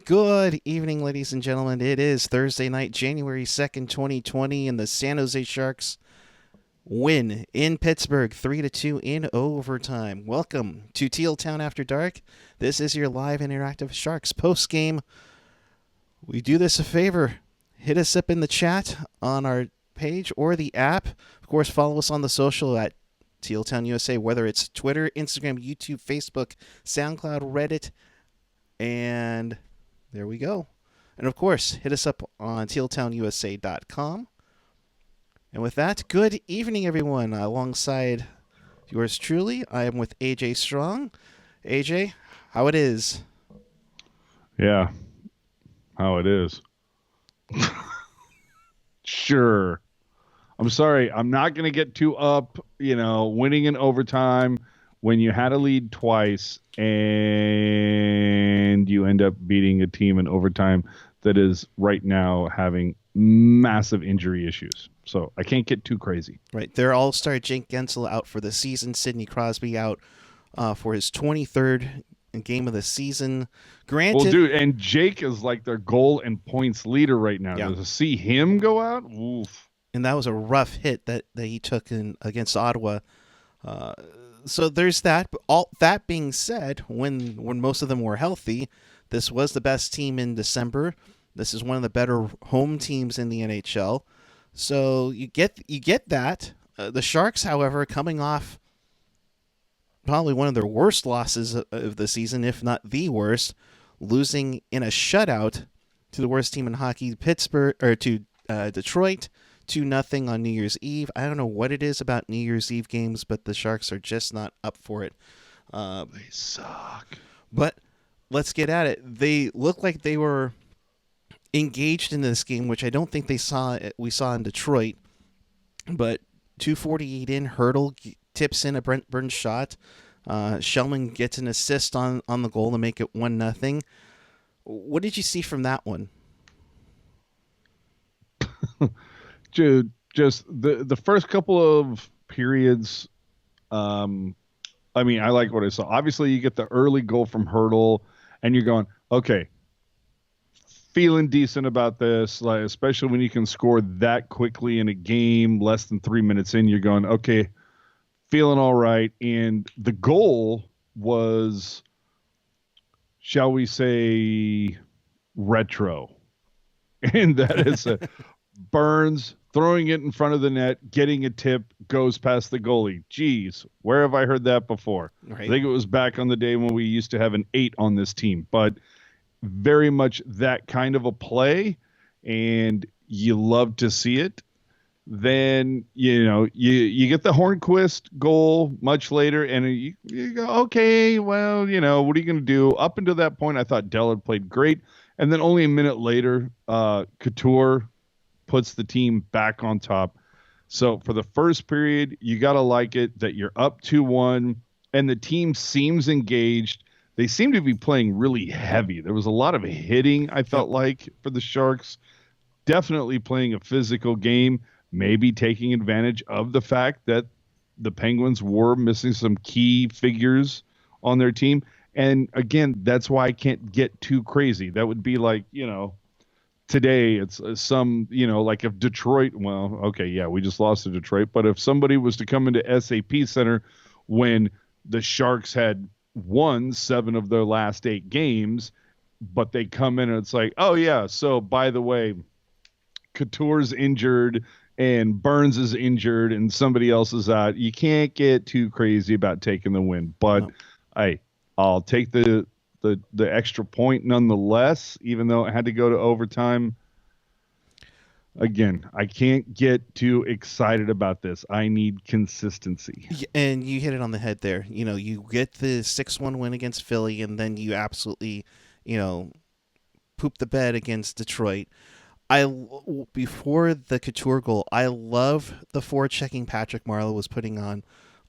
Good evening, ladies and gentlemen. It is Thursday night, January 2nd, 2020, and the San Jose Sharks win in Pittsburgh 3-2 in overtime. Welcome to Teal Town After Dark. This is your live interactive Sharks post-game. We do this a favor. Hit us up in the chat on our page or the app. Of course, follow us on the social at Teal Town USA, whether it's Twitter, Instagram, YouTube, Facebook, SoundCloud, Reddit, and there we go. And of course, hit us up on tealtownusa.com. And with that, good evening, everyone. Alongside yours truly, I am with AJ Strong. AJ, how it is? Yeah, how it is. Sure. I'm sorry. I'm not going to get too up, winning in overtime when you had a lead twice and you end up beating a team in overtime that is right now having massive injury issues. So I can't get too crazy. Right. Their all-star Jake Gensel out for the season. Sidney Crosby out for his 23rd game of the season. Granted, well, dude, and Jake is like their goal and points leader right now. Yeah. To see him go out, oof. And that was a rough hit that he took against Ottawa. So there's that. But all that being said, when most of them were healthy, this was the best team in December. This is one of the better home teams in the NHL. So you get that. The Sharks, however, coming off probably one of their worst losses of the season, if not the worst, losing in a shutout to the worst team in hockey, Pittsburgh, or to Detroit, 2-0 on New Year's Eve. I don't know what it is about New Year's Eve games, but the Sharks are just not up for it. They suck. But let's get at it. They look like they were engaged in this game, which I don't think we saw in Detroit. But 2:48 in, Hurdle tips in a Brent Burns shot. Shellman gets an assist on the goal to make it 1-0. What did you see from that one? Dude, just the first couple of periods, I like what I saw. Obviously, you get the early goal from Hurdle, and you're going, okay, feeling decent about this, like, especially when you can score that quickly in a game, less than 3 minutes in, you're going, okay, feeling all right. And the goal was, shall we say, retro. And that is a Burns throwing it in front of the net, getting a tip, goes past the goalie. Jeez, where have I heard that before? Right. I think it was back on the day when we used to have an 8 on this team, but very much that kind of a play, and you love to see it. Then, you get the Hornquist goal much later, and you go, okay, well, what are you going to do? Up until that point, I thought Dell had played great. And then only a minute later, Kuhre puts the team back on top. So for the first period, you got to like it that you're up 2-1, and the team seems engaged. They seem to be playing really heavy. There was a lot of hitting, I felt like, for the Sharks. Definitely playing a physical game, maybe taking advantage of the fact that the Penguins were missing some key figures on their team. And again, that's why I can't get too crazy. That would be like, today it's like if Detroit, well, okay, yeah, we just lost to Detroit. But if somebody was to come into SAP Center when the Sharks had won 7 of their last 8 games, but they come in and it's like, oh yeah, so by the way, Couture's injured and Burns is injured and somebody else is out. You can't get too crazy about taking the win. But I'll take the extra point nonetheless, even though it had to go to overtime. Again, I can't get too excited about this. I need consistency. And you hit it on the head there. You get the 6-1 win against Philly, and then you absolutely, poop the bed against Detroit. Before the Couture goal, I love the forechecking Patrick Marleau was putting on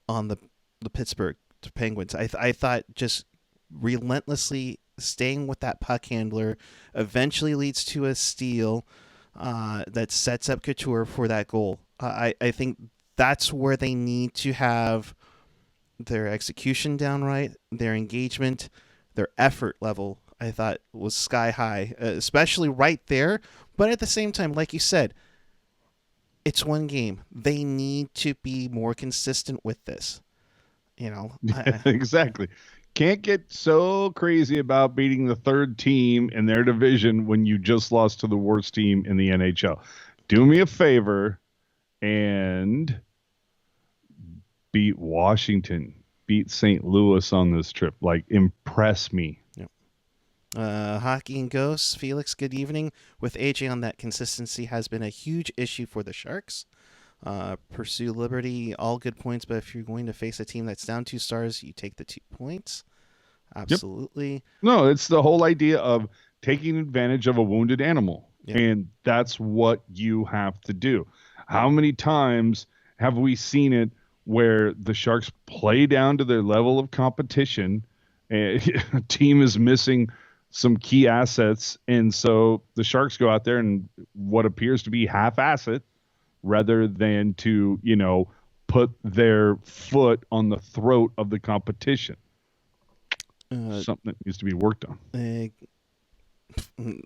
the Pittsburgh Penguins. I thought just relentlessly staying with that puck handler eventually leads to a steal that sets up Couture for that goal. I think that's where they need to have their execution down right, their engagement, their effort level I thought was sky high, especially right there. But at the same time, like you said, it's one game. They need to be more consistent with this. Exactly. Can't get so crazy about beating the third team in their division when you just lost to the worst team in the NHL. Do me a favor and beat Washington, beat St. Louis on this trip. Like, impress me. Yep. Hockey and Ghosts, Felix, good evening. With AJ on, that consistency has been a huge issue for the Sharks. Pursue Liberty, all good points, but if you're going to face a team that's down 2 stars, you take the 2 points. Absolutely. Yep. No, it's the whole idea of taking advantage of a wounded animal. Yep. And that's what you have to do. How many times have we seen it where the Sharks play down to their level of competition, and a team is missing some key assets, and so the Sharks go out there and what appears to be half-ass it, rather than to, put their foot on the throat of the competition. Something that needs to be worked on.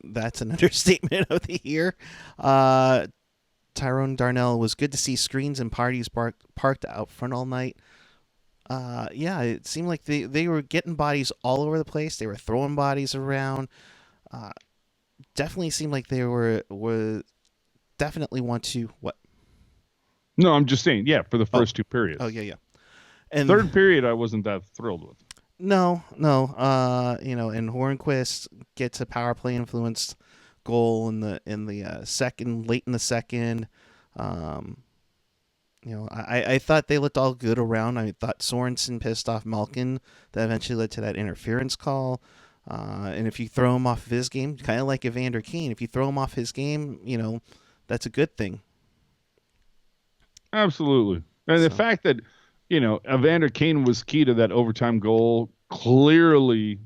That's an understatement of the year. Tyrone Darnell, was good to see screens and parties parked out front all night. Yeah, it seemed like they were getting bodies all over the place. They were throwing bodies around. Definitely seemed like they were definitely want to what? No, I'm just saying, yeah, for the first 2 periods. Oh, yeah. And third period, I wasn't that thrilled with. No. And Hornquist gets a power play influenced goal in the second, late in the second. I thought they looked all good around. I thought Sorensen pissed off Malkin. That eventually led to that interference call. And if you throw him off of his game, kind of like Evander Kane, if you throw him off his game, that's a good thing. Absolutely. And the fact that, Evander Kane was key to that overtime goal, clearly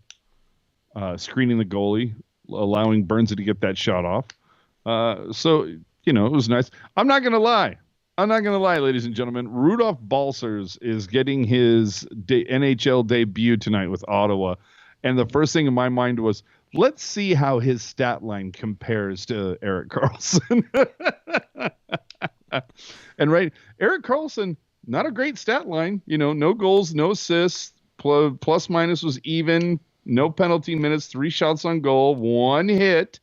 screening the goalie, allowing Burns to get that shot off. So, it was nice. I'm not going to lie, ladies and gentlemen. Rudolph Balcers is getting his NHL debut tonight with Ottawa. And the first thing in my mind was, let's see how his stat line compares to Erik Karlsson. And Erik Karlsson, not a great stat line. No goals, no assists. Plus minus was even. No penalty minutes, 3 shots on goal, 1 hit,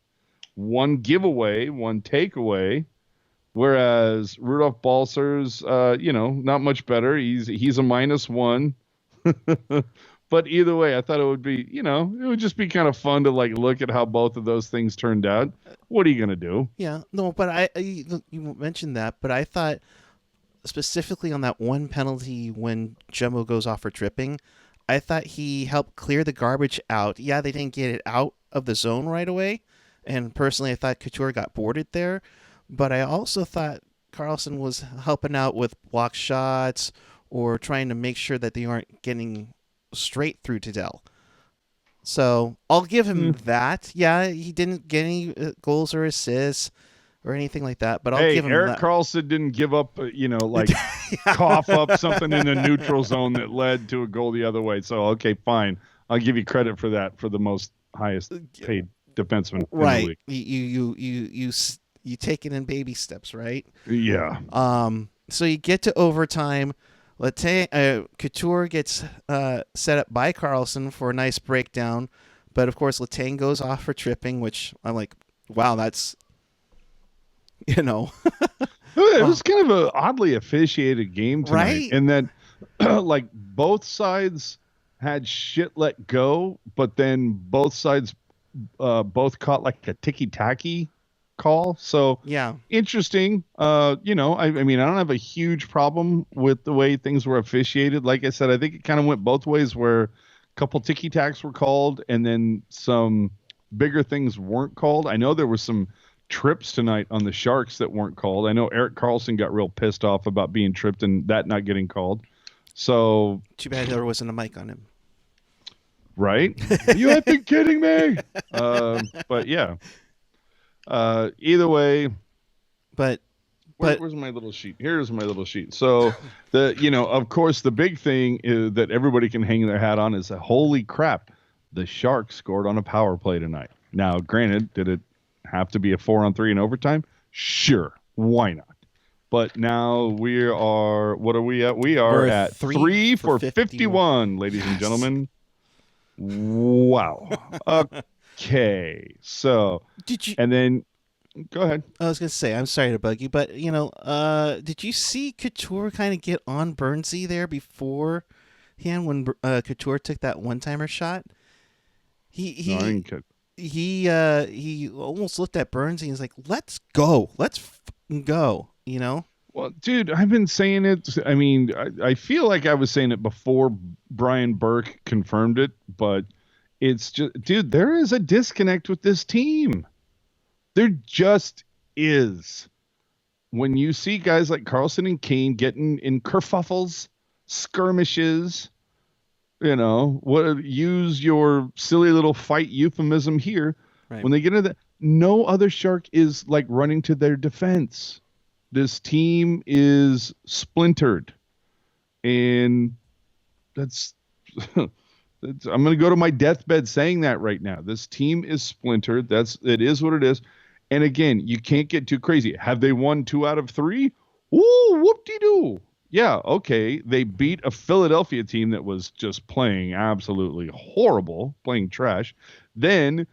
1 giveaway, 1 takeaway. Whereas Rudolph Balcers, not much better. He's a -1. But either way, I thought it would be, it would just be kind of fun to look at how both of those things turned out. What are you going to do? Yeah, no, but you mentioned that, but I thought specifically on that one penalty when Jumbo goes off for tripping, I thought he helped clear the garbage out. Yeah, they didn't get it out of the zone right away. And personally, I thought Couture got boarded there. But I also thought Karlsson was helping out with block shots or trying to make sure that they aren't getting straight through to Dell. So I'll give him that. Yeah, he didn't get any goals or assists or anything like that, but I'll give him Erik that. Karlsson didn't give up, cough up something in the neutral zone that led to a goal the other way. So, okay, fine. I'll give you credit for that, for the most highest paid defenseman right. In the league. You take it in baby steps, right? Yeah. So you get to overtime. Couture gets set up by Karlsson for a nice breakdown, but of course Letang goes off for tripping, which I'm like, wow, that's It was kind of an oddly officiated game tonight, right? And then both sides had shit let go, but then both sides both caught a ticky-tacky call. So yeah, interesting. I mean, I don't have a huge problem with the way things were officiated. Like I said, I think it kind of went both ways, where a couple ticky-tacks were called and then some bigger things weren't called. I know there were some trips tonight on the Sharks that weren't called. I know Erik Karlsson got real pissed off about being tripped and that not getting called. So too bad there wasn't a mic on him. Right? You have been kidding me. But yeah. Either way. But where's my little sheet? Here's my little sheet. So of course, the big thing is that everybody can hang their hat on is holy crap. The Sharks scored on a power play tonight. Now, granted, did it have to be a 4-on-3 in overtime? Sure. Why not? But now we are, what are we at? We are We're at 3 for 51, ladies and gentlemen. Wow. Okay. So, Did you? and then go ahead. I was gonna say, I'm sorry to bug you, but did you see Couture kind of get on Burnsy there beforehand when Couture took that one-timer shot? No, I didn't catch. He almost looked at Burnsy and was like, "Let's go, let's go," you know. Well, dude, I've been saying it. I mean, I feel like I was saying it before Brian Burke confirmed it, but it's just, dude, there is a disconnect with this team. There just is. When you see guys like Carlson and Kane getting in kerfuffles, skirmishes, use your silly little fight euphemism here. Right. When they get into that, no other Shark is like running to their defense. This team is splintered, and that's I'm going to go to my deathbed saying that right now. This team is splintered. It is what it is. And again, you can't get too crazy. Have they won 2 out of 3? Ooh, whoop-de-doo. Yeah, okay. They beat a Philadelphia team that was just playing absolutely horrible, playing trash. Then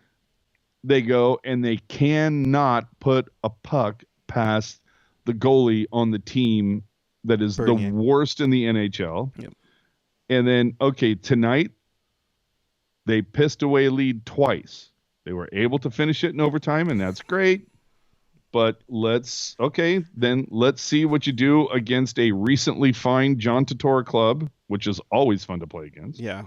they go and they cannot put a puck past the goalie on the team that is the worst in the NHL. Yep. And then, okay, tonight they pissed away a lead twice. They were able to finish it in overtime, and that's great. But let's see what you do against a recently fined John Tortora club, which is always fun to play against. Yeah.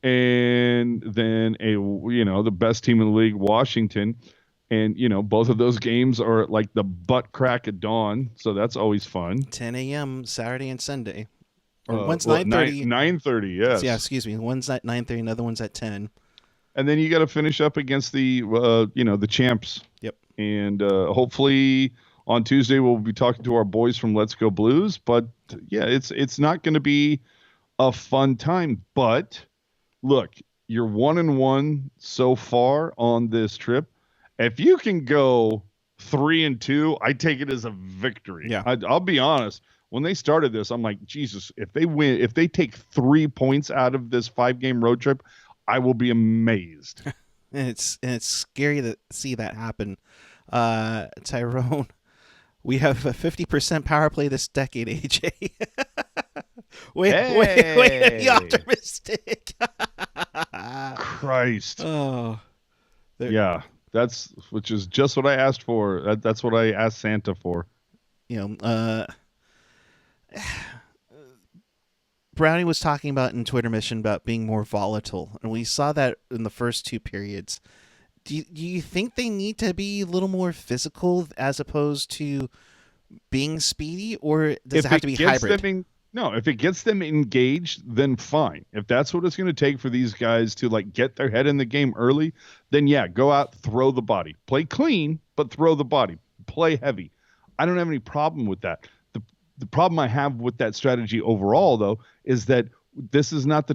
And then the best team in the league, Washington. And, both of those games are at like the butt crack of dawn. So that's always fun. 10 a.m. Saturday and Sunday. Or one's 9:30. 9:30, yes. Yeah, excuse me. One's at 9:30, another one's at 10. And then you got to finish up against the, the champs. Yep. And hopefully on Tuesday we'll be talking to our boys from Let's Go Blues. But yeah, it's not going to be a fun time. But look, you're 1-1 so far on this trip. If you can go 3-2, I take it as a victory. Yeah. I'll be honest. When they started this, I'm like, Jesus, if they take 3 points out of this 5-game road trip, I will be amazed. And it's scary to see that happen. Tyrone, we have a 50% power play this decade, AJ. Wait to be optimistic. Christ. Oh. Yeah, which is just what I asked for. That's what I asked Santa for. Brownie was talking about in Twitter mission about being more volatile, and we saw that in the first 2 periods. Do you think they need to be a little more physical as opposed to being speedy, or does it have to be hybrid? No, if it gets them engaged, then fine. If that's what it's going to take for these guys to like get their head in the game early, then yeah, go out, throw the body. Play clean, but throw the body. Play heavy. I don't have any problem with that. The problem I have with that strategy overall, though, is that this is not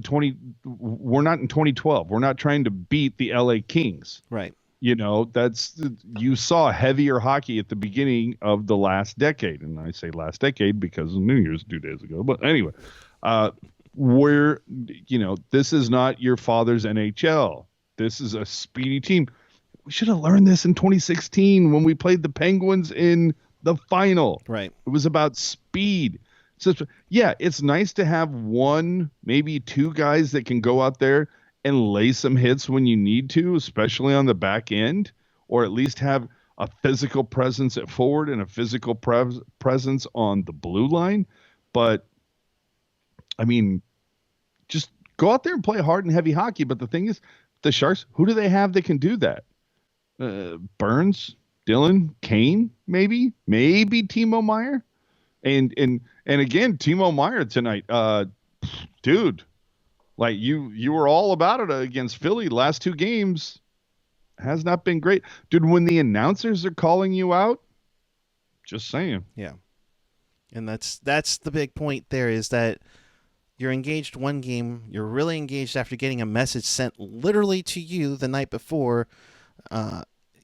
we're not in 2012. We're not trying to beat the LA Kings. Right. You saw heavier hockey at the beginning of the last decade. And I say last decade because New Year's 2 days ago. But anyway, this is not your father's NHL. This is a speedy team. We should have learned this in 2016 when we played the Penguins in the final. Right. It was about speed. So yeah, it's nice to have 1, maybe 2 guys that can go out there and lay some hits when you need to, especially on the back end, or at least have a physical presence at forward and a physical presence on the blue line. But I mean, just go out there and play hard and heavy hockey. But the thing is, the Sharks, who do they have that can do that? Burns, Dylan, Kane, maybe Timo Meier. And again, Timo Meier tonight, dude, like you were all about it against Philly. Last 2 games has not been great. Dude, when the announcers are calling you out, just saying. Yeah. And that's the big point there, is that You're engaged one game. You're really engaged after getting a message sent literally to you the night before.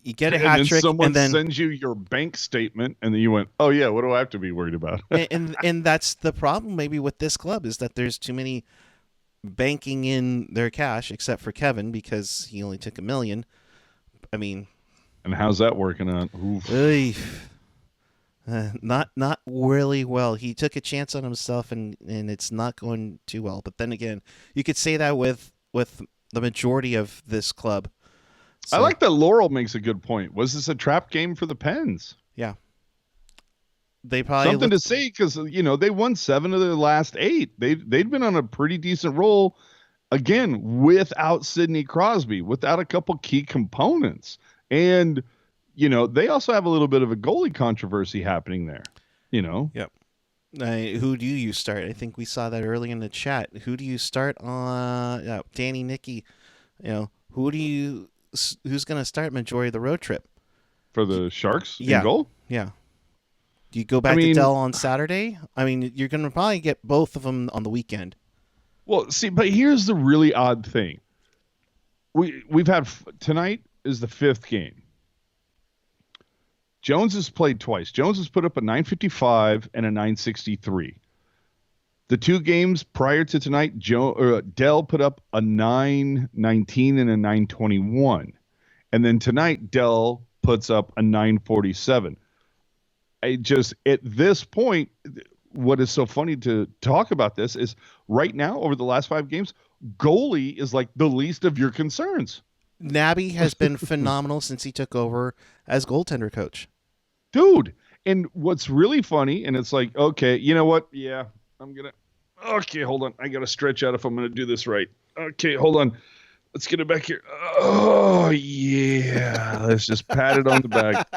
You get a And hat then trick, someone sends you your bank statement, and then you went, "Oh yeah, what do I have to be worried about?" and that's the problem maybe with this club is that there's too many banking in their cash, except for Kevin because he only took $1 million. I mean, and how's that working out? not really well. He took a chance on himself, and it's not going too well. But then again, you could say that with the majority of this club. So, I like that Laurel makes a good point. Was this a trap game for the Pens? Yeah. They probably Something to say because they won 7 of their last 8. They'd been on a pretty decent roll, again without Sidney Crosby, without a couple key components, and they also have a little bit of a goalie controversy happening there. Yep. Who do you start? I think we saw that early in the chat. Who do you start on? Danny, Nicky. Who's going to start majority of the road trip for the Sharks? Yeah. In goal? Yeah. Do you go back to Dell on Saturday? I mean, you're going to probably get both of them on the weekend. Well, see, but here's the really odd thing. We've had tonight is the 5th game. Jones has played twice. Jones has put up a .955 and a .963. The 2 games prior to tonight, Dell put up a .919 and a .921. And then tonight, Dell puts up a .947. At this point, what is so funny to talk about this is right now, over the last 5 games, goalie is like the least of your concerns. Nabby has been phenomenal since he took over as goaltender coach. Dude, and what's really funny, and it's like, okay, you know what? Yeah, okay, hold on. I got to stretch out if I'm going to do this right. Okay, hold on. Let's get it back here. Oh, yeah. Let's just pat it on the back.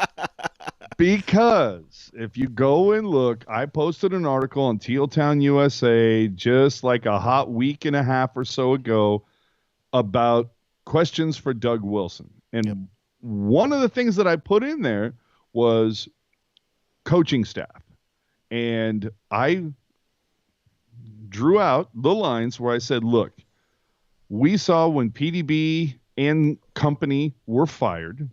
Because if you go and look, I posted an article on Teal Town USA just like a hot week and a half or so ago about questions for Doug Wilson. And one of the things that I put in there was coaching staff. And I drew out the lines where I said, look, we saw when PDB and company were fired,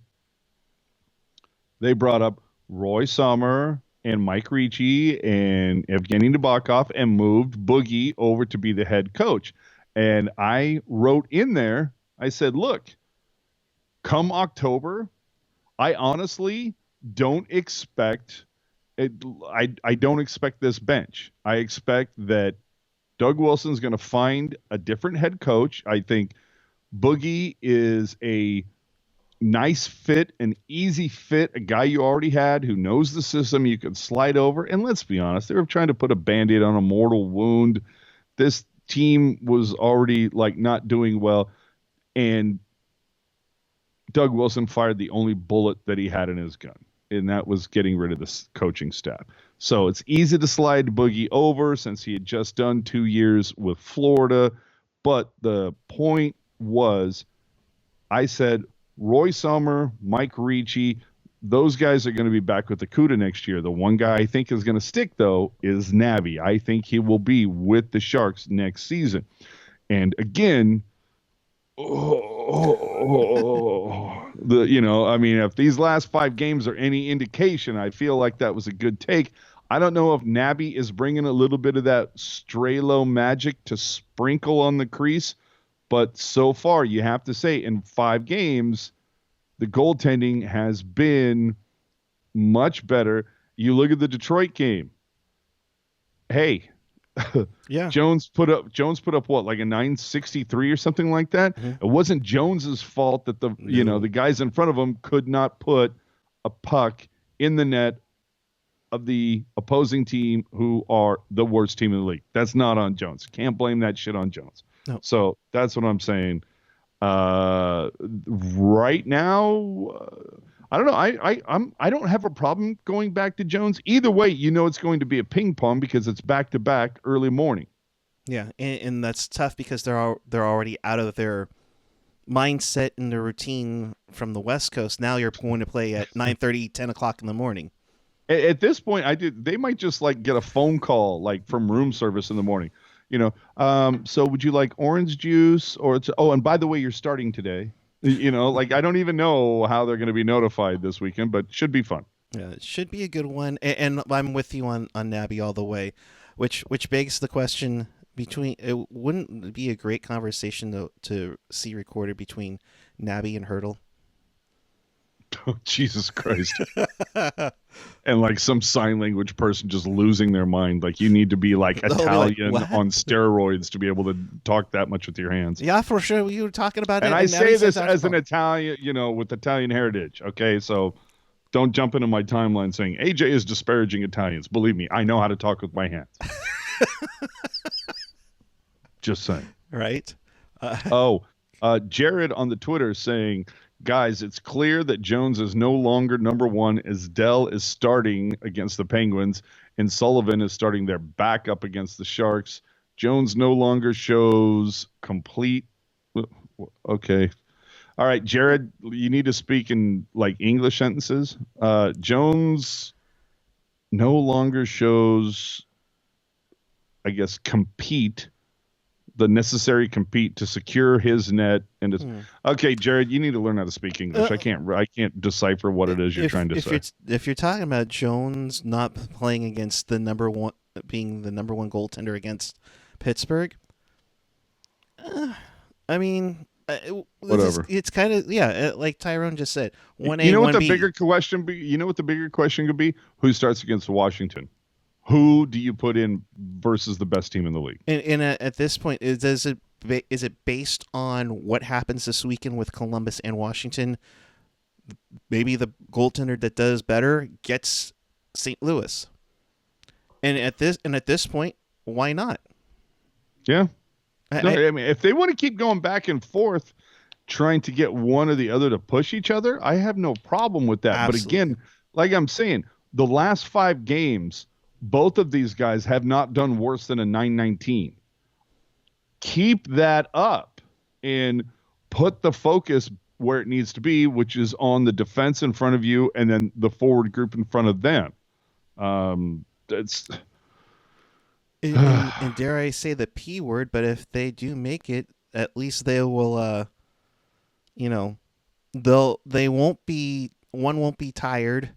they brought up Roy Sommer and Mike Ricci and Evgeny Nabokov and moved Boogie over to be the head coach. And I wrote in there, I said, look, come October, I honestly don't expect it. I don't expect this bench. I expect that Doug Wilson's going to find a different head coach. I think Boogie is a nice fit, an easy fit, a guy you already had who knows the system you could slide over. And let's be honest, they were trying to put a Band-Aid on a mortal wound. This team was already like not doing well. And Doug Wilson fired the only bullet that he had in his gun, and that was getting rid of the coaching staff. So it's easy to slide Boogie over since he had just done 2 years with Florida. But the point was, I said, Roy Sommer, Mike Ricci, those guys are going to be back with the Kuhre next year. The one guy I think is going to stick, though, is Nabby. I think he will be with the Sharks next season. And again, if these last 5 games are any indication, I feel like that was a good take. I don't know if Nabby is bringing a little bit of that Strelo magic to sprinkle on the crease, but so far you have to say in 5 games, the goaltending has been much better. You look at the Detroit game. Hey, yeah. Jones put up what, like a 963 or something like that. Mm-hmm. It wasn't Jones's fault that the guys in front of him could not put a puck in the net of the opposing team, who are the worst team in the league. That's not on Jones. Can't blame that shit on Jones. No. So that's what I'm saying. Right now, I don't know. I don't have a problem going back to Jones. Either way, it's going to be a ping pong because it's back to back early morning. Yeah, and that's tough because they're already out of their mindset and their routine from the West Coast. Now you're going to play at 9:30, 10 o'clock in the morning. At this point, they might just like get a phone call like from room service in the morning. So would you like orange juice or and by the way, you're starting today. Like I don't even know how they're going to be notified this weekend, but should be fun. Yeah, it should be a good one, and I'm with you on Nabby all the way, which begs the question between it wouldn't it be a great conversation to see recorded between Nabby and Hurdle. Oh, Jesus Christ. And like some sign language person just losing their mind. Like you need to be like They'll be like, Italian "What?" on steroids to be able to talk that much with your hands. Yeah, for sure. You were talking about And it, I and Nabby say said this that's as an Italian, with Italian heritage. Okay, so don't jump into my timeline saying AJ is disparaging Italians. Believe me, I know how to talk with my hands. Just saying. right. Jared on the Twitter saying, guys, it's clear that Jones is no longer number one as Dell is starting against the Penguins and Sullivan is starting their backup against the Sharks. Jones no longer shows complete. Okay. All right, Jared, you need to speak in like English sentences. Jones no longer shows, I guess, the necessary compete to secure his net and his. Okay, Jared, you need to learn how to speak English. I can't decipher what it is you're trying to say. If you're talking about Jones not playing against the number one, being the number one goaltender against Pittsburgh, I mean, Whatever. It's kind of like Tyrone just said. 1A, You know what 1B. the bigger question be? You know what the bigger question could be? Who starts against Washington? Who do you put in versus the best team in the league? And at this point, is it based on what happens this weekend with Columbus and Washington? Maybe the goaltender that does better gets St. Louis. And at this point, why not? Yeah. I mean, if they want to keep going back and forth, trying to get one or the other to push each other, I have no problem with that. Absolutely. But again, like I'm saying, the last 5 games, both of these guys have not done worse than a 919. Keep that up and put the focus where it needs to be, which is on the defense in front of you and then the forward group in front of them. That's and dare I say the P word, but if they do make it, at least they will they won't be tired,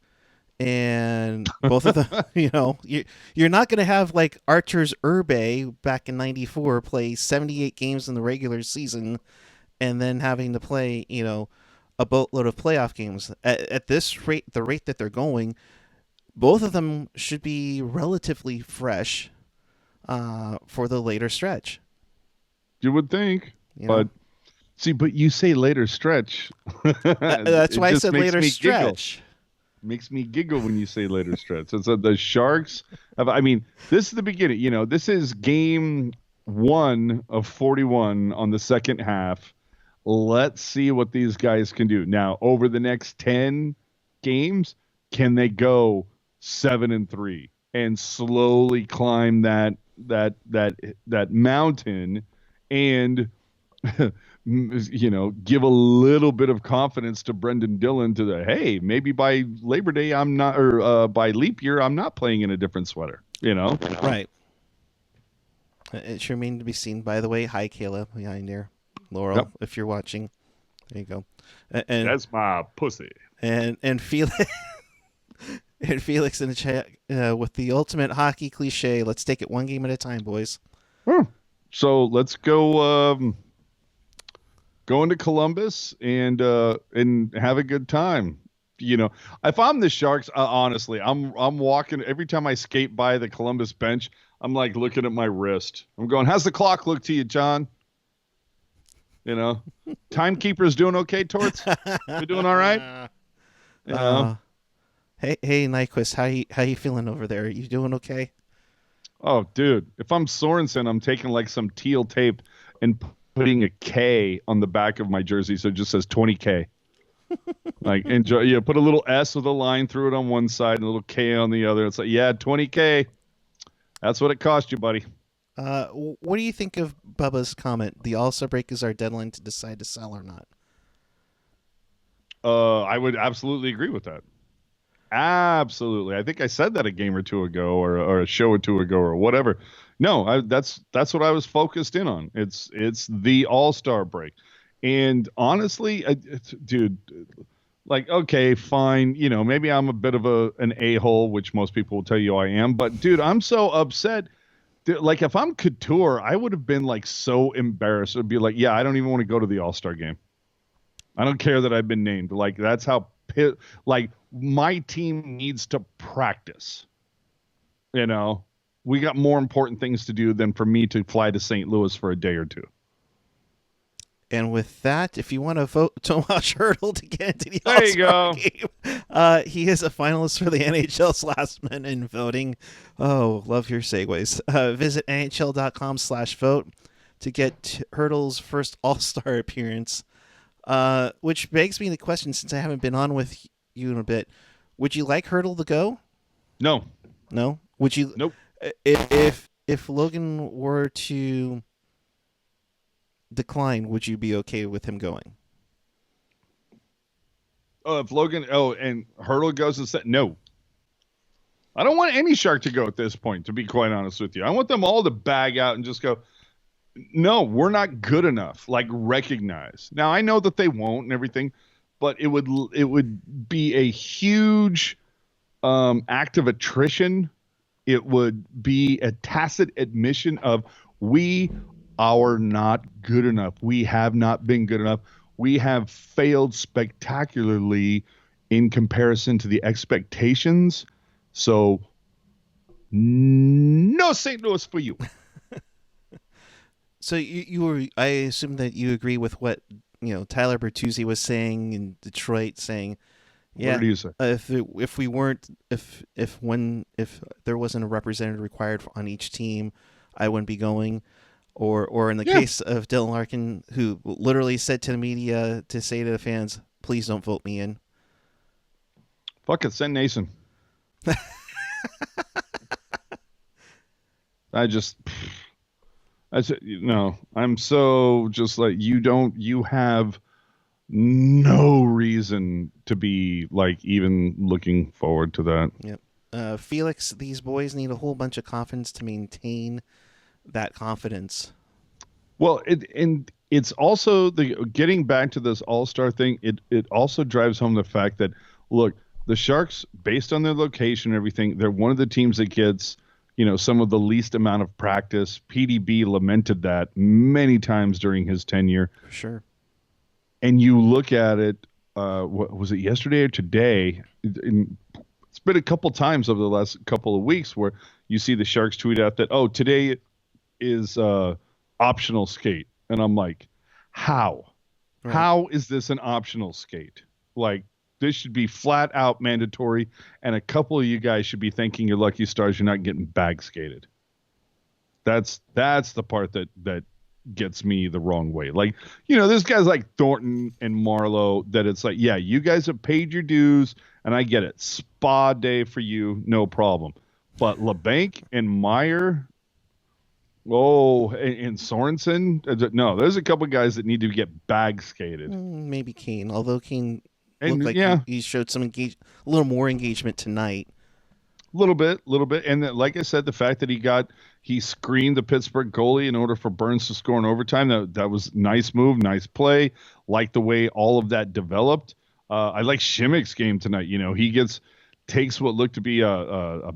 and both of them you're not going to have like Archer's Urbe back in 94 play 78 games in the regular season and then having to play a boatload of playoff games at this rate, the rate that they're going. Both of them should be relatively fresh for the later stretch. You would think, but you say later stretch. That's why I said later stretch. Makes me giggle when you say later stretch. So the Sharks this is the beginning. This is game 1 of 41 on the second half. Let's see what these guys can do. Now, over the next 10 games, can they go 7-3 and slowly climb that mountain and give a little bit of confidence to Brendan Dillon hey, maybe by Labor Day I'm not, or by leap year I'm not playing in a different sweater. Right. It sure remains to be seen. By the way, hi Kayla behind there, Laurel. Yep. If you're watching, there you go. And that's my pussy. And Felix. And Felix in the chat with the ultimate hockey cliche. Let's take it one game at a time, boys. So let's go into Columbus and have a good time. If I'm the Sharks, honestly, I'm walking every time I skate by the Columbus bench. I'm like looking at my wrist. I'm going, how's the clock look to you, John? Timekeeper's doing okay, Torts? You doing all right? Hey, Nyquist, how you feeling over there? Are you doing okay? Oh, dude, if I'm Sorensen, I'm taking like some teal tape and putting a K on the back of my jersey so it just says 20K. Like, enjoy. Yeah, put a little S with a line through it on one side and a little K on the other. It's like, yeah, 20K. That's what it cost you, buddy. What do you think of Bubba's comment? The All-Star break is our deadline to decide to sell or not. I would absolutely agree with that. Absolutely. I think I said that a game or two ago, or a show or two ago, or whatever. No, that's what I was focused in on. It's the All-Star break, and honestly, dude, like, okay, fine, maybe I'm a bit of an a-hole, which most people will tell you I am, but dude, I'm so upset. Dude, like, if I'm Couture, I would have been like so embarrassed. It'd be like, yeah, I don't even want to go to the All-Star game. I don't care that I've been named. Like, that's how like, my team needs to practice. You know, we got more important things to do than for me to fly to St. Louis for a day or two. And with that, if you want to vote Tomas Hertl to get into the There you All-Star go. game, he is a finalist for the NHL's Last Man in Voting. Oh, love your segues. Visit NHL.com/vote to get Hertl's first All-Star appearance. Which begs me the question, since I haven't been on with you in a bit, would you like Hertl to go? No. No? Would you? Nope. If Logan were to decline, would you be okay with him going? Oh, if Logan, and Hertl goes and said, no. I don't want any Shark to go at this point, to be quite honest with you. I want them all to bag out and just go, no, we're not good enough. Like, recognize. Now, I know that they won't and everything, but it would be a huge act of attrition. It would be a tacit admission of, we are not good enough. We have not been good enough. We have failed spectacularly in comparison to the expectations. So, no St. Louis for you. So you were, I assume that you agree with what Tyler Bertuzzi was saying in Detroit, saying, yeah, what did you say? If there wasn't a representative required on each team, I wouldn't be going. Or in the case of Dylan Larkin, who literally said to the media to say to the fans, please don't vote me in. Fuck it, send Nason. I'm so just like, you have no reason to be like even looking forward to that. Yep. Felix, these boys need a whole bunch of confidence to maintain that confidence. Well, it's also getting back to this All-Star thing. It also drives home the fact that, look, the Sharks, based on their location and everything, they're one of the teams that gets, some of the least amount of practice. PDB lamented that many times during his tenure. For sure. And you look at it, what was it, yesterday or today? It's been a couple times over the last couple of weeks where you see the Sharks tweet out that, oh, today is optional skate. And I'm like, how? Right. How is this an optional skate? Like, this should be flat out mandatory, and a couple of you guys should be thanking your lucky stars you're not getting bag skated. That's the part that gets me the wrong way. Like, there's guys like Thornton and Marlowe that it's like, yeah, you guys have paid your dues, and I get it. Spa day for you, no problem. But LeBanc and Meyer, and Sorensen, no, there's a couple guys that need to get bag skated. Maybe Kane, although Kane looked like he showed some a little more engagement tonight. A little bit. And like I said, the fact that he screened the Pittsburgh goalie in order for Burns to score in overtime, that was nice move, nice play. Like the way all of that developed. I like Shimmick's game tonight. He takes what looked to be a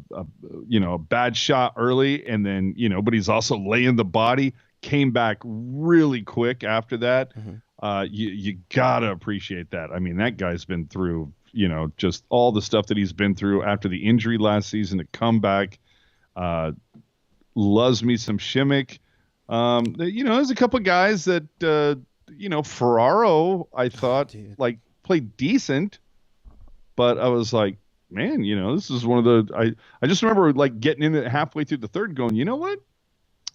bad shot early, and then, but he's also laying the body, came back really quick after that. Mm-hmm. You gotta appreciate that. I mean, that guy's been through, just all the stuff that he's been through after the injury last season to come back. Loves me some Shimmick. There's a couple guys that, Ferraro, I thought played decent, but I was like, man, this is one of the, I just remember like getting in it halfway through the third going, you know what?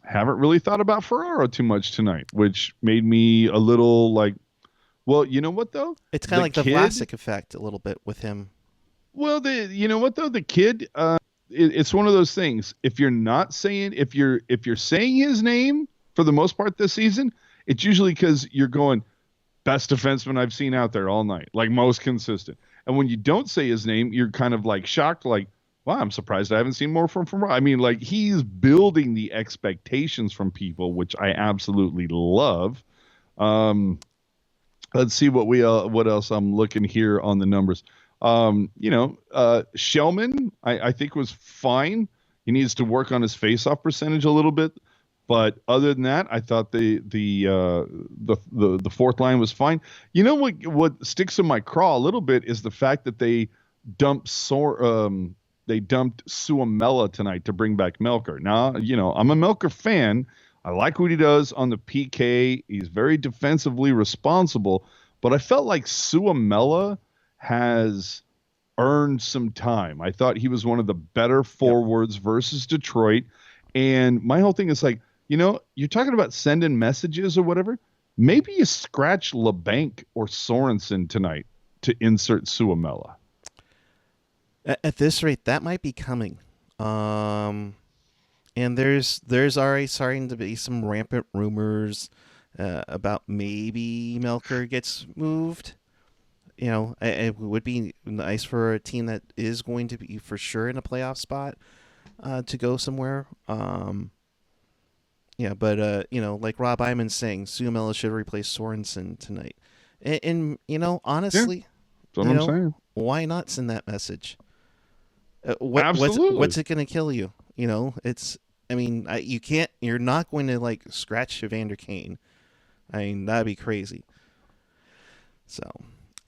Haven't really thought about Ferraro too much tonight, which made me a little like, well, you know what though? It's kind of like the Vlasic effect a little bit with him. Well, you know what though? The kid, it's one of those things. If you're saying his name for the most part this season, it's usually because you're going best defenseman I've seen out there all night, like most consistent. And when you don't say his name, you're kind of like shocked, like, wow, I'm surprised I haven't seen more from. I mean, like he's building the expectations from people, which I absolutely love. Um, let's see what else I'm looking here on the numbers. Shellman, I think was fine. He needs to work on his faceoff percentage a little bit, but other than that, I thought the fourth line was fine. You know what sticks in my craw a little bit is the fact that they dumped Suomela tonight to bring back Melker. Now, I'm a Melker fan. I like what he does on the PK. He's very defensively responsible, but I felt like Suomela has earned some time. I thought he was one of the better forwards versus Detroit. And my whole thing is like, you're talking about sending messages or whatever. Maybe you scratch LeBanc or Sorensen tonight to insert Suomela. At this rate, that might be coming. And there's already starting to be some rampant rumors about maybe Melker gets moved. It would be nice for a team that is going to be for sure in a playoff spot to go somewhere. But like Rob Iman's saying, Suomela should replace Sorensen tonight. And honestly, that's what I'm saying. Why not send that message? Absolutely. What's it going to kill you? You're not going to like scratch Evander Kane. I mean, that'd be crazy. So,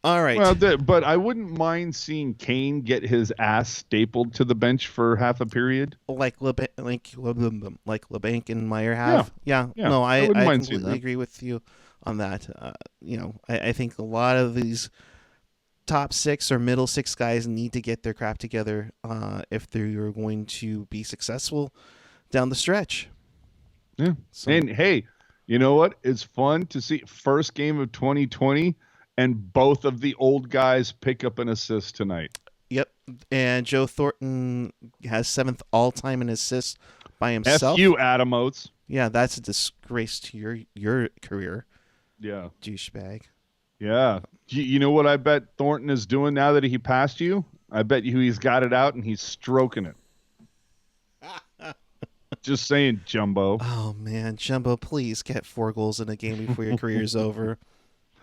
all right. Well, but I wouldn't mind seeing Kane get his ass stapled to the bench for half a period, like LeBanc and Meyer have. Yeah. No, I completely agree with you on that. I think a lot of these top six or middle six guys need to get their crap together if they're going to be successful down the stretch. Yeah. So. And hey, you know what? It's fun to see first game of 2020 and both of the old guys pick up an assist tonight. Yep. And Joe Thornton has 7th all-time in assists by himself. F you, Adam Oates. Yeah, that's a disgrace to your career. Yeah. Douchebag. Yeah. You know what I bet Thornton is doing now that he passed you? I bet you he's got it out and he's stroking it. Just saying, Jumbo. Oh, man. Jumbo, please get 4 goals in a game before your career's over.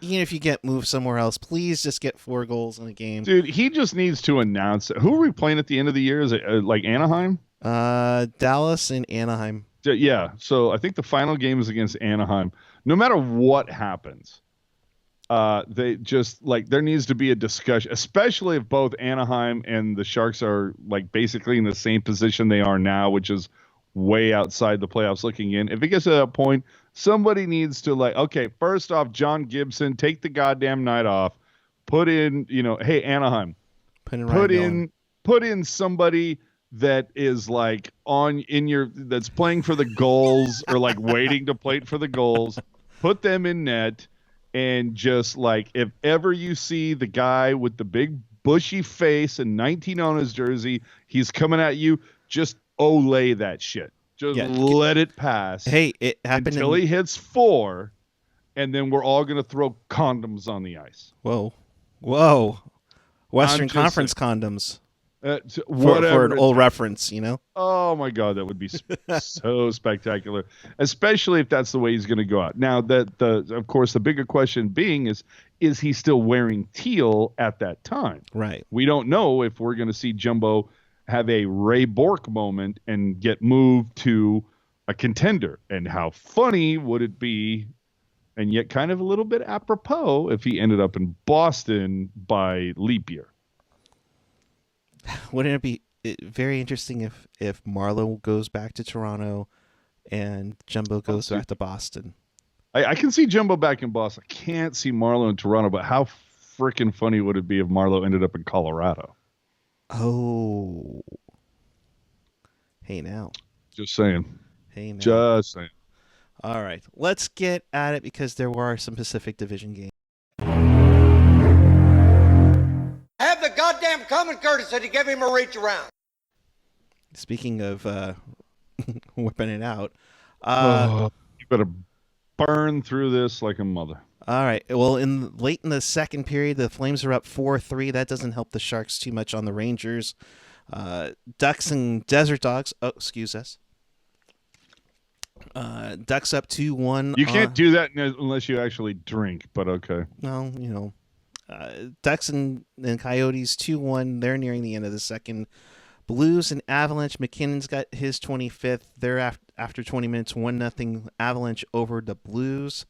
Even if you get moved somewhere else, please just get 4 goals in a game. Dude, he just needs to announce it. Who are we playing at the end of the year? Is it like Anaheim? Dallas and Anaheim. Yeah. So I think the final game is against Anaheim. No matter what happens, they just like there needs to be a discussion, especially if both Anaheim and the Sharks are like basically in the same position they are now, which is way outside the playoffs looking in. If it gets to that point, somebody needs to like, okay, first off, John Gibson, take the goddamn night off, put in, hey, Anaheim, put in somebody that is like that's playing for the goals or like waiting to plate for the goals, put them in net. And just like, if ever you see the guy with the big bushy face and 19 on his jersey, he's coming at you, just olay that shit. Just let it pass. Hey, it happened until he hits 4, and then we're all going to throw condoms on the ice. Whoa. Western Conference condoms. For an old reference, Oh my God, that would be so spectacular, especially if that's the way he's going to go out. Now, of course, the bigger question being is he still wearing teal at that time? Right. We don't know if we're going to see Jumbo have a Ray Bork moment and get moved to a contender. And how funny would it be, and yet kind of a little bit apropos, if he ended up in Boston by leap year? Wouldn't it be very interesting if Marleau goes back to Toronto and Jumbo goes back to Boston? I can see Jumbo back in Boston. I can't see Marleau in Toronto, but how freaking funny would it be if Marleau ended up in Colorado? Oh. Hey, now. Just saying. Hey, now. Just saying. All right. Let's get at it because there were some Pacific Division games. Have the goddamn common courtesy to give him a reach around. Speaking of whipping it out. You better burn through this like a mother. All right. Well, late in the second period, the Flames are up 4-3. That doesn't help the Sharks too much on the Rangers. Ducks and Desert Dogs. Oh, excuse us. Ducks up 2-1. You can't do that unless you actually drink, but okay. Well, Ducks and Coyotes 2-1. They're nearing the end of the second. Blues and Avalanche. McKinnon's got his 25th. They're after 20 minutes, 1-0 Avalanche over the Blues.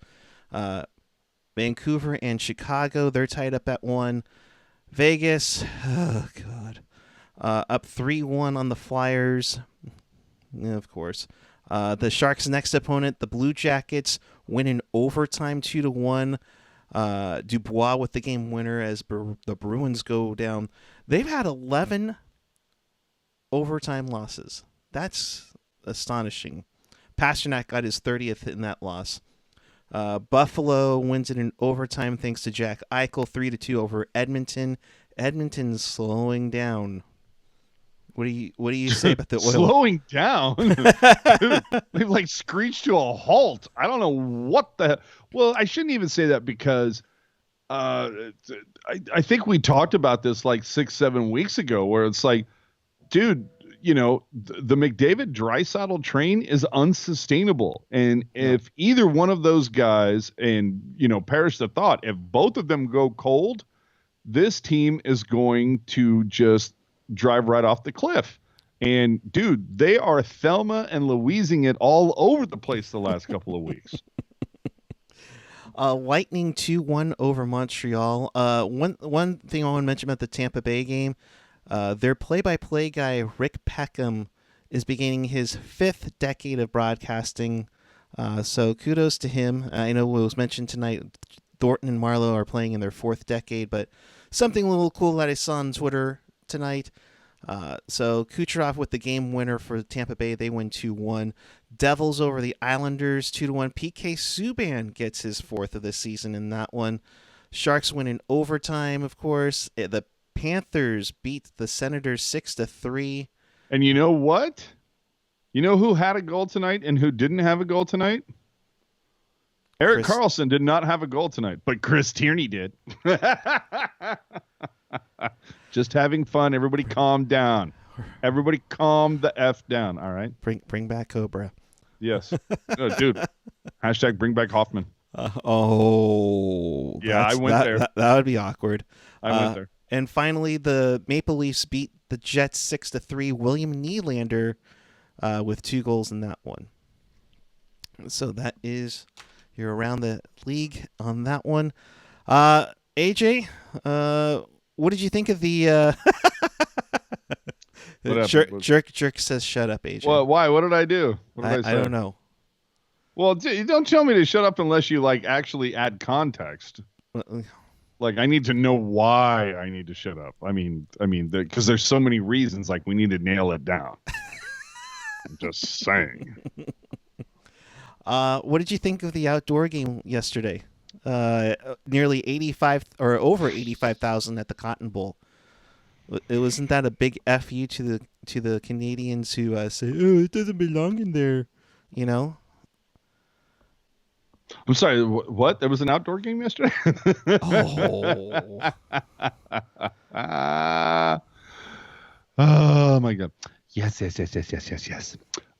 Vancouver and Chicago, they're tied up at 1. Vegas, oh God, up 3-1 on the Flyers. Yeah, of course. The Sharks' next opponent, the Blue Jackets, win in overtime 2-1. Dubois with the game winner as the Bruins go down. They've had 11 overtime losses. That's astonishing. Pasternak got his 30th in that loss. Buffalo wins it in overtime thanks to Jack Eichel, 3-2 over Edmonton. Edmonton's slowing down. What do you say about the slowing down? They've like screeched to a halt. I don't know what the. Well, I shouldn't even say that because I think we talked about this like 6-7 weeks ago, where it's like, dude, the McDavid-Draisaitl train is unsustainable. And if either one of those guys, and, perish the thought, if both of them go cold, this team is going to just drive right off the cliff. And, dude, they are Thelma and Louising it all over the place the last couple of weeks. Lightning 2-1 over Montreal. One thing I want to mention about the Tampa Bay game, their play-by-play guy, Rick Peckham, is beginning his 5th decade of broadcasting. So kudos to him. I know it was mentioned tonight, Thornton and Marlowe are playing in their 4th decade, but something a little cool that I saw on Twitter tonight. So Kucherov with the game winner for Tampa Bay. They win 2-1. Devils over the Islanders 2-1. PK Subban gets his 4th of the season in that one. Sharks win in overtime, of course. The Panthers beat the Senators 6-3. And you know what? You know who had a goal tonight and who didn't have a goal tonight? Erik Karlsson did not have a goal tonight, but Chris Tierney did. Just having fun. Everybody calm down. Everybody calm the F down, all right? Bring back Cobra. Yes. Oh, dude. Hashtag bring back Hoffman. Yeah, I went there. That would be awkward. I went there. And finally, the Maple Leafs beat the Jets 6-3. William Nylander with 2 goals in that one. So that is you're around the league on that one. AJ, what did you think of the jerk says shut up, AJ? Well, why? What did I do? What did I say? I don't know. Well, don't tell me to shut up unless you like actually add context. Like, I need to know why I need to shut up. I mean, because there's so many reasons. Like, we need to nail it down. I'm just saying. What did you think of the outdoor game yesterday? Nearly 85 or over 85,000 at the Cotton Bowl. It wasn't that a big fu to the Canadians who say, "Oh, it doesn't belong in there," I'm sorry. What? There was an outdoor game yesterday. Oh. Oh my God. Yes.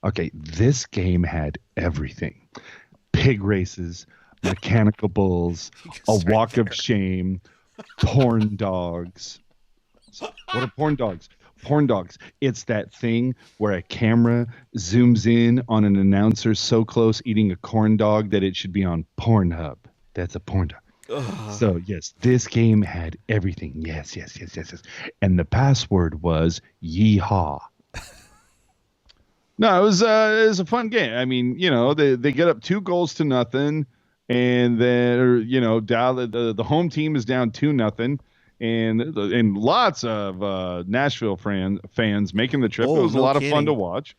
Okay, this game had everything: pig races, mechanical bulls, a walk of shame, porn dogs. What are porn dogs? Porn dogs. It's that thing where a camera zooms in on an announcer so close eating a corn dog that it should be on Pornhub. That's a porn dog. Ugh. So, yes, this game had everything. Yes. And the password was yeehaw. No, it was a fun game. I mean, they get up 2-0, and then down the home team is down 2-0. And lots of Nashville fans making the trip. It was a lot of fun to watch.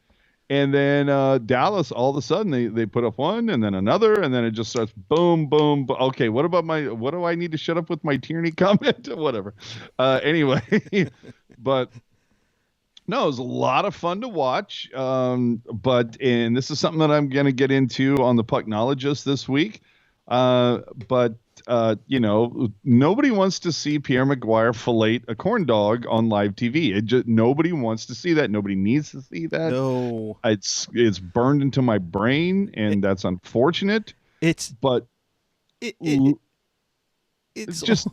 And then Dallas, all of a sudden, they put up one and then another, and then it just starts boom, boom. Okay, what do I need to shut up with my Tierney comment? Whatever. Anyway, but no, it was a lot of fun to watch. And this is something that I'm going to get into on the Pucknologist this week. But nobody wants to see Pierre Maguire fillet a corn dog on live TV. Nobody wants to see that. Nobody needs to see that. No, It's burned into my brain, and that's unfortunate. it's But it's just,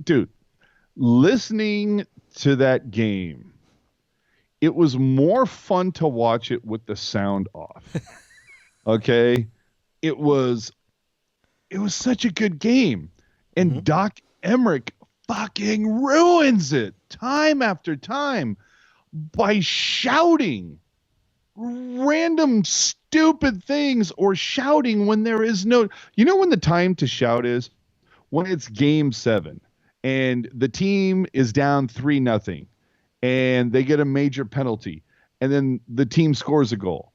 dude, listening to that game, it was more fun to watch it with the sound off. Okay, it was such a good game, and Doc Emmerich fucking ruins it time after time by shouting random stupid things or shouting when there is no. You know when the time to shout is? When it's game 7 and the team is down 3-0 and they get a major penalty and then the team scores a goal.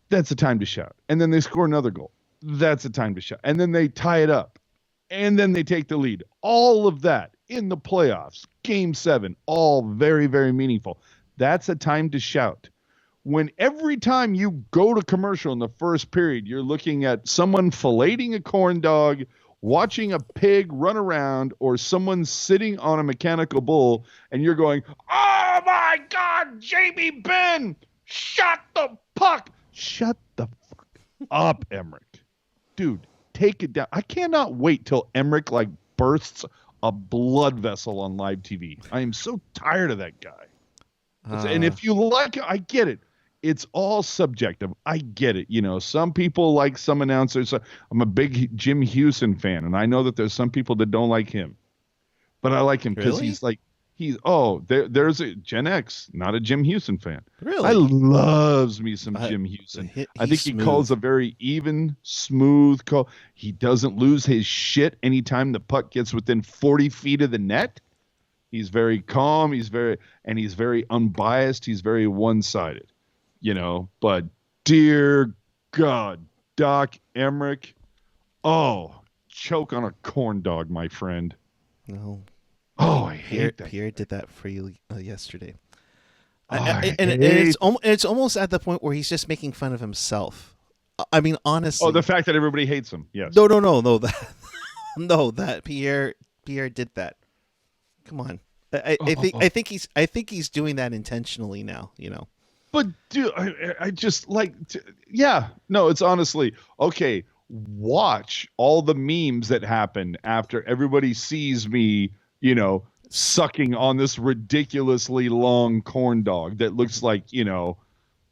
That's the time to shout. And then they score another goal. That's the time to shout. And then they tie it up and then they take the lead. All of that in the playoffs, game 7, all very, very meaningful. That's a time to shout. When every time you go to commercial in the first period, you're looking at someone filleting a corn dog, watching a pig run around, or someone sitting on a mechanical bull, and you're going, oh my God, Jamie Benn, shut the puck. Shut the fuck up, Emmerich. Dude, take it down. I cannot wait till Emmerich bursts a blood vessel on live TV. I am so tired of that guy. And if you like it, I get it. It's all subjective. I get it. Some people like some announcers. I'm a big Jim Houston fan, and I know that there's some people that don't like him. But I like him because there's a Gen X, not a Jim Houston fan. Really? I loves me some Jim Houston. I think he calls a very even, smooth call. He doesn't lose his shit anytime the puck gets within 40 feet of the net. He's very calm. He's very unbiased. He's very one-sided. But dear God, Doc Emmerich, choke on a corn dog, my friend. No. Oh, I hate that. Pierre did that for you yesterday. And it's almost at the point where he's just making fun of himself. I mean, honestly. Oh, the fact that everybody hates him. Yes. No. That Pierre did that. Come on. I think he's doing that intentionally now. But dude, I just it's honestly okay. Watch all the memes that happen after everybody sees me, sucking on this ridiculously long corn dog that looks like,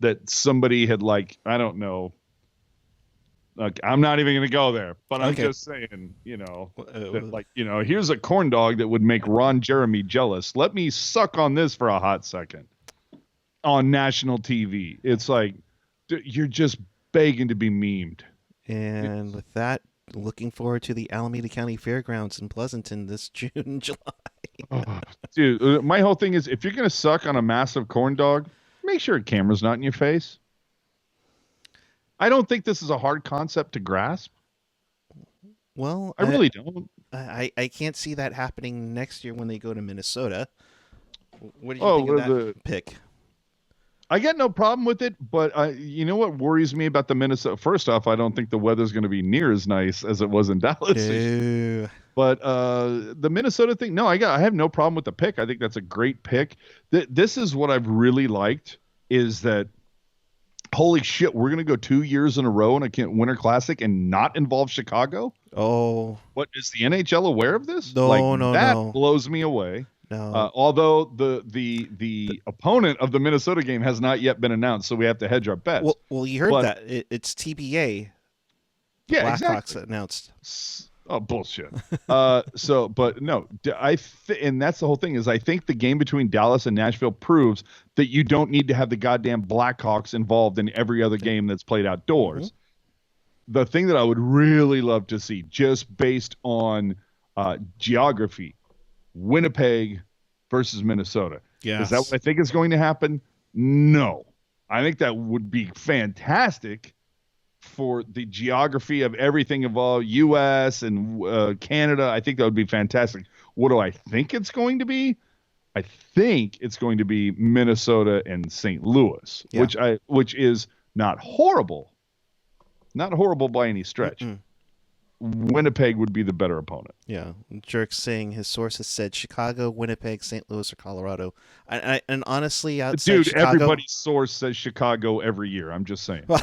that somebody had I don't know. Like, I'm not even going to go there, but I'm just saying, that here's a corn dog that would make Ron Jeremy jealous. Let me suck on this for a hot second. On national TV. It's like, you're just begging to be memed. And with that, looking forward to the Alameda County Fairgrounds in Pleasanton this June and July. Dude, my whole thing is, if you're going to suck on a massive corn dog, make sure a camera's not in your face. I don't think this is a hard concept to grasp. Well, I really don't. I can't see that happening next year when they go to Minnesota. What do you think of that pick? I got no problem with it, but you know what worries me about the Minnesota? First off, I don't think the weather's going to be near as nice as it was in Dallas. Ew. But the Minnesota thing, no, I have no problem with the pick. I think that's a great pick. This is what I've really liked is that, holy shit, we're going to go 2 years in a row in a Winter Classic and not involve Chicago? Oh. What, is the NHL aware of this? No. That blows me away. No. Although the opponent of the Minnesota game has not yet been announced, so we have to hedge our bets. Well, you heard that it's TBA. Yeah, Blackhawks exactly. Announced. Oh, bullshit. But no, and that's the whole thing is I think the game between Dallas and Nashville proves that you don't need to have the goddamn Blackhawks involved in every other game that's played outdoors. Mm-hmm. The thing that I would really love to see, just based on geography, Winnipeg versus Minnesota. Yes. Is that what I think is going to happen? No. I think that would be fantastic for the geography of everything involved, U.S. and Canada. I think that would be fantastic. What do I think it's going to be? I think it's going to be Minnesota and St. Louis, which is not horrible. Not horrible by any stretch. Mm-mm. Winnipeg would be the better opponent. Yeah, Jerk's saying his sources said Chicago, Winnipeg, St. Louis, or Colorado. And honestly, outside Dude, Chicago, everybody's source says Chicago every year. I'm just saying. Well,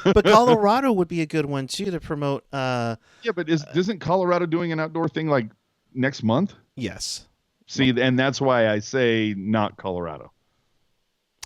but Colorado would be a good one too to promote. Yeah, but isn't Colorado doing an outdoor thing like next month? Yes. See, and that's why I say not Colorado.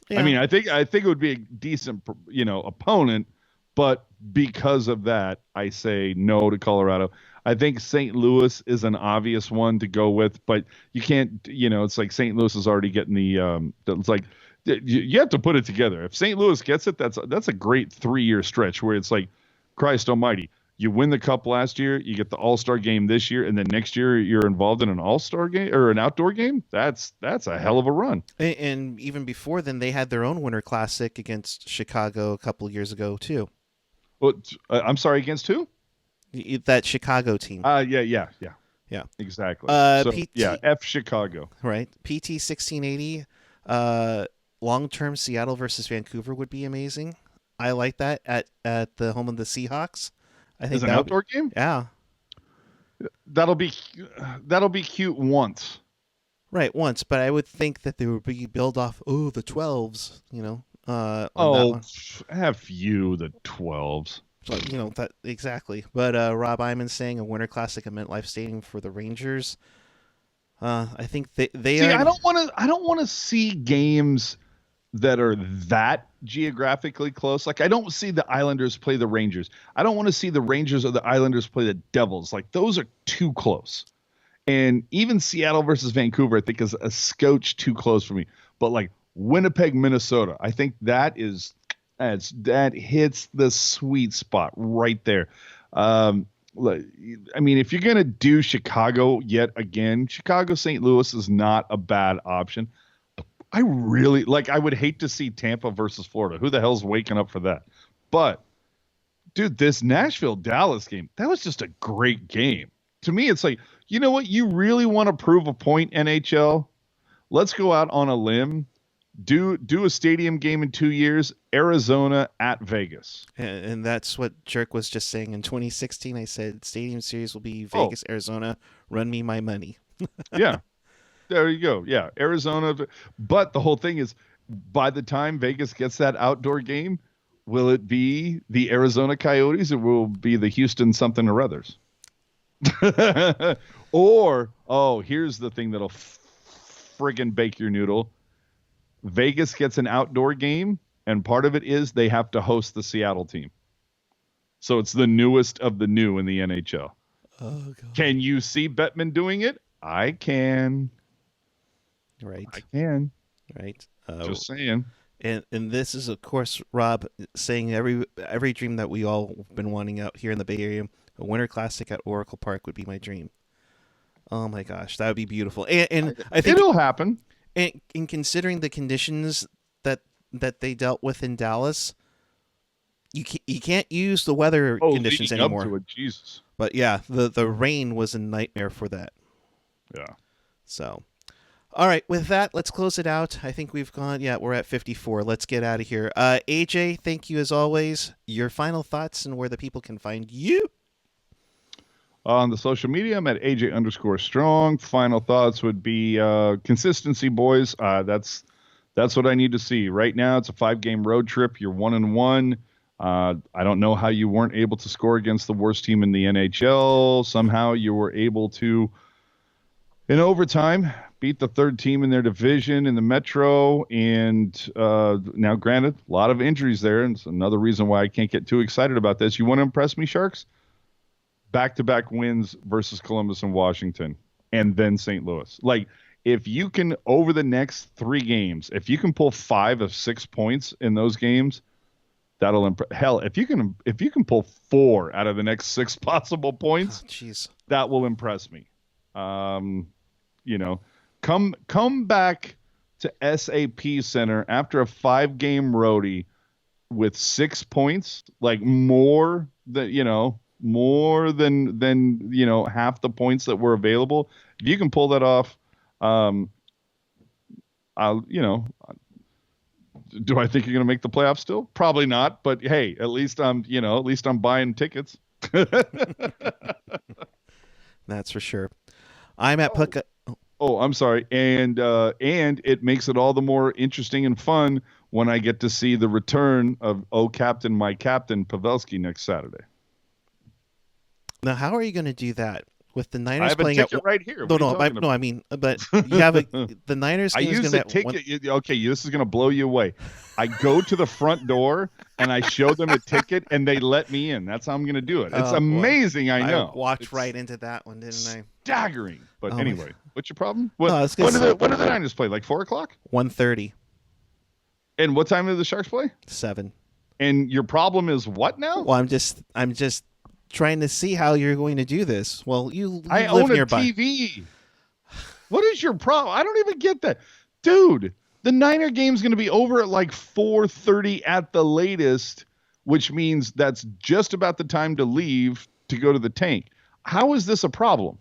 Yeah. I mean, I think it would be a decent, opponent, but because of that, I say no to Colorado. I think St. Louis is an obvious one to go with, but you can't. It's like St. Louis is already getting the. It's like you have to put it together. If St. Louis gets it, that's a great 3-year stretch where it's like, Christ Almighty. You win the cup last year, you get the All-Star game this year, and then next year you're involved in an All-Star game or an outdoor game. That's a hell of a run. And even before then, they had their own Winter Classic against Chicago a couple years ago too. Well, I'm sorry, against who? That Chicago team. Yeah, exactly. F Chicago. Right. PT 1680. Long-term Seattle versus Vancouver would be amazing. I like that at the home of the Seahawks. I think an outdoor game. Yeah, that'll be cute once. Right, once, but I would think that they would be built off. Oh, the 12s, Have you the 12s? So, that exactly. But Rob Iman saying a Winter Classic at MetLife Stadium for the Rangers. I think they see, I don't want to see games that are that geographically close. Like, I don't see the Islanders play the Rangers. I don't want to see the Rangers or the Islanders play the Devils. Like, those are too close. And even Seattle versus Vancouver, I think, is a scotch too close for me. But like Winnipeg, Minnesota, I think that hits the sweet spot right there. I mean, if you're going to do Chicago yet again, Chicago, St. Louis is not a bad option. I would hate to see Tampa versus Florida. Who the hell's waking up for that? But, dude, this Nashville-Dallas game, that was just a great game. To me, it's like, you know what? You really want to prove a point, NHL? Let's go out on a limb. Do a stadium game in 2 years, Arizona at Vegas. And that's what Jerk was just saying. In 2016, I said stadium series will be Vegas, Arizona. Run me my money. Yeah. There you go. Yeah, Arizona. But the whole thing is, by the time Vegas gets that outdoor game, will it be the Arizona Coyotes or will it be the Houston something or others? Or, here's the thing that'll friggin' bake your noodle. Vegas gets an outdoor game, and part of it is they have to host the Seattle team. So it's the newest of the new in the NHL. Oh, God. Can you see Bettman doing it? I can. Right. I can. Right. Just saying. And this is, of course, Rob saying every dream that we all been wanting out here in the Bay Area. A Winter Classic at Oracle Park would be my dream. Oh my gosh, that would be beautiful. And I think it'll happen. And in considering the conditions that they dealt with in Dallas, you can't use the weather conditions anymore. Up to it, Jesus. But yeah, the rain was a nightmare for that. Yeah. So, all right, with that, let's close it out. I think we've gone. Yeah, we're at 54. Let's get out of here. AJ, thank you as always. Your final thoughts and where the people can find you. On the social media, I'm at AJ_strong. Final thoughts would be consistency, boys. That's what I need to see. Right now, it's a 5-game road trip. You're 1-1. I don't know how you weren't able to score against the worst team in the NHL. Somehow you were able to, in overtime, beat the third team in their division in the Metro. And now, granted, a lot of injuries there. And it's another reason why I can't get too excited about this. You want to impress me, Sharks? Back-to-back wins versus Columbus and Washington, and then St. Louis. Like, if you can, over the next 3 games, if you can pull 5 of 6 points in those games, that'll hell. If you can pull 4 out of the next 6 possible points, that will impress me. Come back to SAP Center after a 5-game roadie with 6 points, like more than half the points that were available. If you can pull that off, do I think you're going to make the playoffs still? Probably not, but hey, at least I'm buying tickets. That's for sure. I'm at Puck. Oh, I'm sorry. And it makes it all the more interesting and fun when I get to see the return of Oh Captain, My Captain Pavelski next Saturday. Now, how are you going to do that with the Niners I have a playing ticket at right here. No, I mean, but you have the Niners I game is use going a to be ticket. Okay, this is going to blow you away. I go to the front door and I show them a ticket and they let me in. That's how I'm going to do it. It's amazing. I know. I walked it's right into that one, didn't I? Staggering. But anyway, what's your problem? No, When do the Niners play? Like 4:00? 1:30. And what time do the Sharks play? 7. And your problem is what now? Well, I'm just trying to see how you're going to do this. Well, you I live own nearby. a TV. What is your problem? I don't even get that. Dude, the Niner game's going to be over at like 4:30 at the latest, which means that's just about the time to leave to go to the tank. How is this a problem?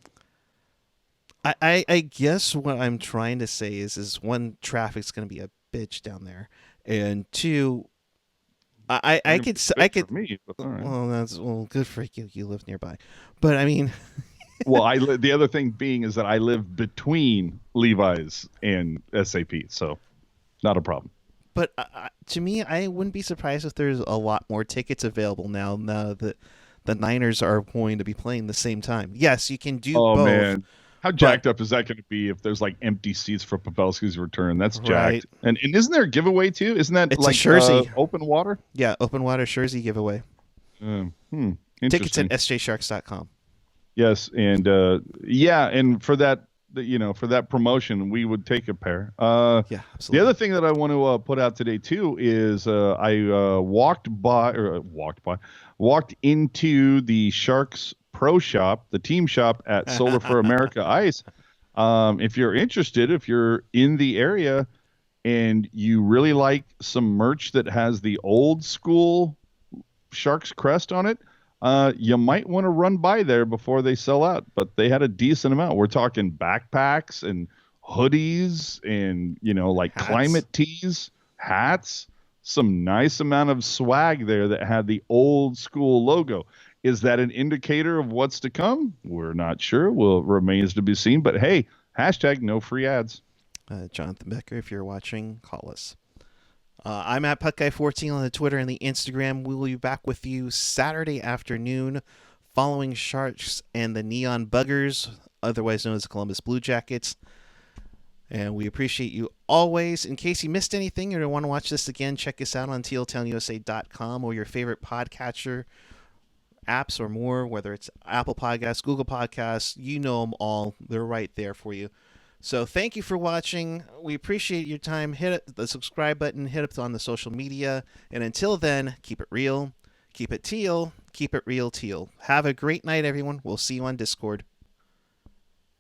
I guess what I'm trying to say is one, traffic's going to be a bitch down there, and two, I could For me, but all right. well, good for you. You live nearby, but I mean, Well, the other thing being is that I live between Levi's and SAP, so not a problem. but to me, I wouldn't be surprised if there's a lot more tickets available now that the Niners are going to be playing the same time. Yes, you can do both. Oh man. How jacked up is that going to be if there's like empty seats for Pavelski's return? That's jacked. Right. And isn't there a giveaway too? Isn't that It's like a jersey. open water? Yeah, open water jersey giveaway. Tickets at Interesting. sjsharks.com. Yes, and and for that, for that promotion, we would take a pair. Yeah, The absolutely. other thing that I want to put out today too is I walked into the Sharks Pro Shop, the team shop at Solar for America Ice. If you're interested, if you're in the area and you really like some merch that has the old school Sharks crest on it, you might want to run by there before they sell out. But they had a decent amount. We're talking backpacks and hoodies and, like Hats. climate tees, hats, some nice amount of swag there that had the old school logo. Is that an indicator of what's to come? We're not sure. Well, it remains to be seen. But hey, hashtag no free ads. Jonathan Becker, if you're watching, call us. I'm at PuckGuy14 on the Twitter and the Instagram. We will be back with you Saturday afternoon following Sharks and the Neon Buggers, otherwise known as the Columbus Blue Jackets. And we appreciate you always. In case you missed anything or want to watch this again, check us out on tealtownusa.com or your favorite podcatcher apps or more, whether it's Apple Podcasts, Google Podcasts, you know them all. They're right there for you. So thank you for watching. We appreciate your time. Hit the subscribe button, hit up on the social media. And until then, keep it real, keep it teal, keep it real teal. Have a great night, everyone. We'll see you on Discord.